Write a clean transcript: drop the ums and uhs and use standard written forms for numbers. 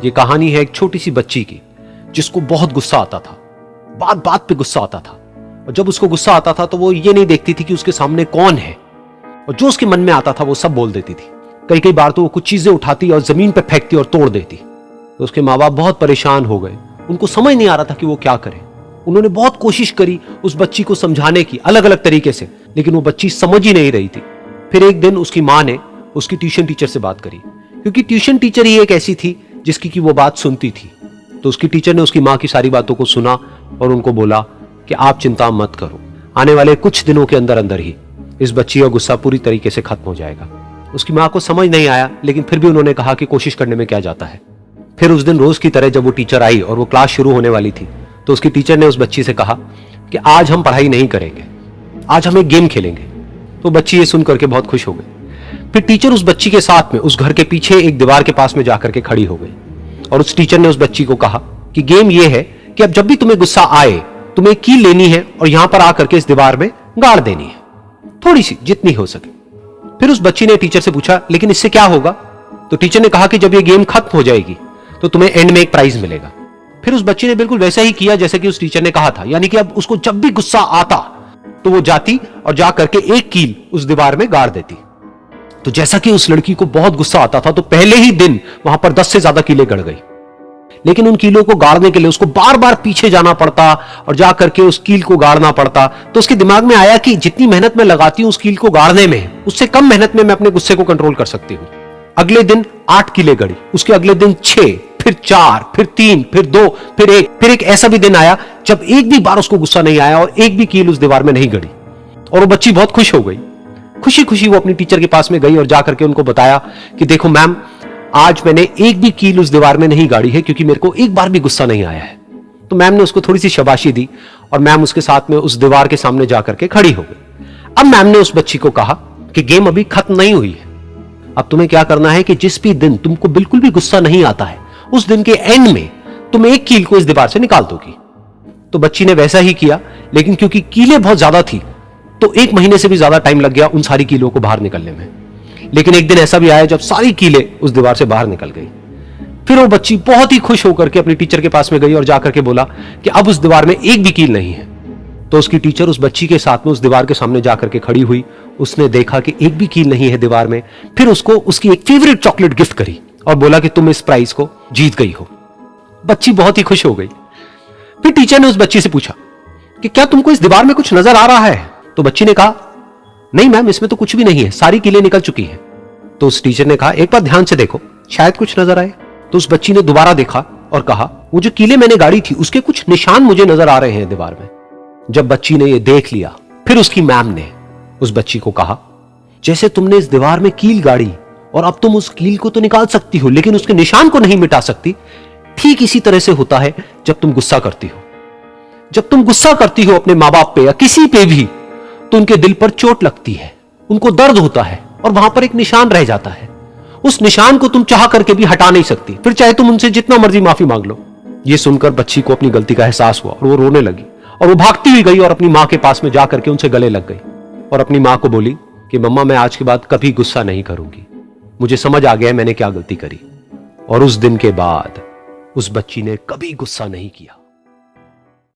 ये कहानी है एक छोटी सी बच्ची की जिसको बहुत गुस्सा आता था, बात बात पे गुस्सा आता था। और जब उसको गुस्सा आता था तो वो ये नहीं देखती थी कि उसके सामने कौन है, और जो उसके मन में आता था वो सब बोल देती थी। कई कई बार तो वो कुछ चीजें उठाती और जमीन पे फेंकती और तोड़ देती। तो उसके माँ बाप बहुत परेशान हो गए, उनको समझ नहीं आ रहा था कि वो क्या करें। उन्होंने बहुत कोशिश करी उस बच्ची को समझाने की अलग अलग तरीके से, लेकिन वो बच्ची समझ ही नहीं रही थी। फिर एक दिन उसकी माँ ने उसकी ट्यूशन टीचर से बात करी, क्योंकि ट्यूशन टीचर ही एक ऐसी थी जिसकी की वो बात सुनती थी। तो उसकी टीचर ने उसकी माँ की सारी बातों को सुना और उनको बोला कि आप चिंता मत करो, आने वाले कुछ दिनों के अंदर अंदर ही इस बच्ची का गुस्सा पूरी तरीके से खत्म हो जाएगा। उसकी माँ को समझ नहीं आया, लेकिन फिर भी उन्होंने कहा कि कोशिश करने में क्या जाता है। फिर उस दिन रोज की तरह जब वो टीचर आई और वो क्लास शुरू होने वाली थी, तो उसकी टीचर ने उस बच्ची से कहा कि आज हम पढ़ाई नहीं करेंगे, आज हम एक गेम खेलेंगे। तो बच्ची ये सुन करके बहुत खुश हो गई। फिर टीचर उस बच्ची के साथ में उस घर के पीछे एक दीवार के पास में जाकर के खड़ी हो गई, और उस टीचर ने उस बच्ची को कहा कि गेम ये है कि अब जब भी तुम्हें गुस्सा आए, तुम्हें एक कील लेनी है और यहां पर आकर के इस दीवार में गाड़ देनी है, थोड़ी सी, जितनी हो सके। फिर उस बच्ची ने टीचर से पूछा, लेकिन इससे क्या होगा? तो टीचर ने कहा कि जब ये गेम खत्म हो जाएगी तो तुम्हें एंड में एक प्राइज मिलेगा। फिर उस बच्ची ने बिल्कुल वैसा ही किया जैसे कि उस टीचर ने कहा था, यानी कि अब उसको जब भी गुस्सा आता तो वो जाती और जा करके एक कील उस दीवार में गाड़ देती। तो जैसा कि उस लड़की को बहुत गुस्सा आता था, तो पहले ही दिन वहां पर 10 से ज्यादा कीलें गड़ गई। लेकिन उन कीलों को गाड़ने के लिए उसको बार बार पीछे जाना पड़ता और जा करके उस कील को गाड़ना पड़ता। तो उसके दिमाग में आया कि जितनी मेहनत मैं लगाती हूं उस कील को गाड़ने में, उससे कम मेहनत में मैं अपने गुस्से को कंट्रोल कर सकती हूं। अगले दिन 8 कीलें गड़ी, उसके अगले दिन 6, फिर 4, फिर 3, फिर 2, फिर 1। फिर एक ऐसा भी दिन आया जब एक भी बार उसको गुस्सा नहीं आया और एक भी कील उस दीवार में नहीं गड़ी, और वो बच्ची बहुत खुश हो गई। खुशी खुशी वो अपनी टीचर के पास में गई और जाकर के उनको बताया कि देखो मैम, आज मैंने एक भी कील उस दीवार में नहीं गाड़ी है, क्योंकि मेरे को एक बार भी गुस्सा नहीं आया है। तो मैम ने उसको थोड़ी सी शाबाशी दी और मैम उसके साथ में उस दीवार के सामने जाकर के खड़ी हो गई। अब मैम ने उस बच्ची को कहा कि गेम अभी खत्म नहीं हुई है, अब तुम्हें क्या करना है कि जिस भी दिन तुमको बिल्कुल भी गुस्सा नहीं आता है, उस दिन के एंड में तुम एक कील को इस दीवार से निकाल दोगी। तो बच्ची ने वैसा ही किया, लेकिन क्योंकि कीलें बहुत ज्यादा थी तो 1 महीने से भी ज्यादा टाइम लग गया उन सारी कीलों को बाहर निकलने में। लेकिन एक दिन ऐसा भी आया जब सारी कीलें उस दीवार से बाहर निकल गई। फिर वो बच्ची बहुत ही खुश होकर के अपनी टीचर के पास में गई और जाकर के बोला कि अब उस दीवार में एक भी कील नहीं है। तो उसकी टीचर उस बच्ची के साथ में उस दीवार के सामने जाकर के खड़ी हुई, उसने देखा कि एक भी कील नहीं है दीवार में। फिर उसको उसकी एक फेवरेट चॉकलेट गिफ्ट करी और बोला कि तुम इस प्राइज को जीत गई हो। बच्ची बहुत ही खुश हो गई। फिर टीचर ने उस बच्ची से पूछा कि क्या तुमको इस दीवार में कुछ नजर आ रहा है? तो बच्ची ने कहा, नहीं मैम, इसमें तो कुछ भी नहीं है, सारी कीलें निकल चुकी हैं। तो उस टीचर ने कहा, एक बार ध्यान से देखो, शायद कुछ नजर आए। तो उस बच्ची ने दोबारा देखा और कहा, वो जो कीलें मैंने गाड़ी थी उसके कुछ निशान मुझे नजर आ रहे हैं दीवार में। जब बच्ची ने ये देख लिया, फिर उसकी मैम ने उस बच्ची को कहा, जैसे तुमने इस दीवार में कील गाड़ी और अब तुम उस कील को तो निकाल सकती हो लेकिन उसके निशान को नहीं मिटा सकती, ठीक इसी तरह से होता है जब तुम गुस्सा करती हो। जब तुम गुस्सा करती हो अपने माँ बाप पे या किसी पे भी, तो उनके दिल पर चोट लगती है, उनको दर्द होता है और वहां पर एक निशान रह जाता है। उस निशान को तुम चाह करके भी हटा नहीं सकती, फिर चाहे तुम उनसे जितना मर्जी माफी मांग लो। यह सुनकर बच्ची को अपनी गलती का एहसास हुआ और वो रोने लगी और वो भागती हुई गई और अपनी मां के पास में जाकर के उनसे गले लग गई और अपनी मां को बोली कि मम्मा, मैं आज के बाद कभी गुस्सा नहीं करूंगी, मुझे समझ आ गया है मैंने क्या गलती करी। और उस दिन के बाद उस बच्ची ने कभी गुस्सा नहीं किया।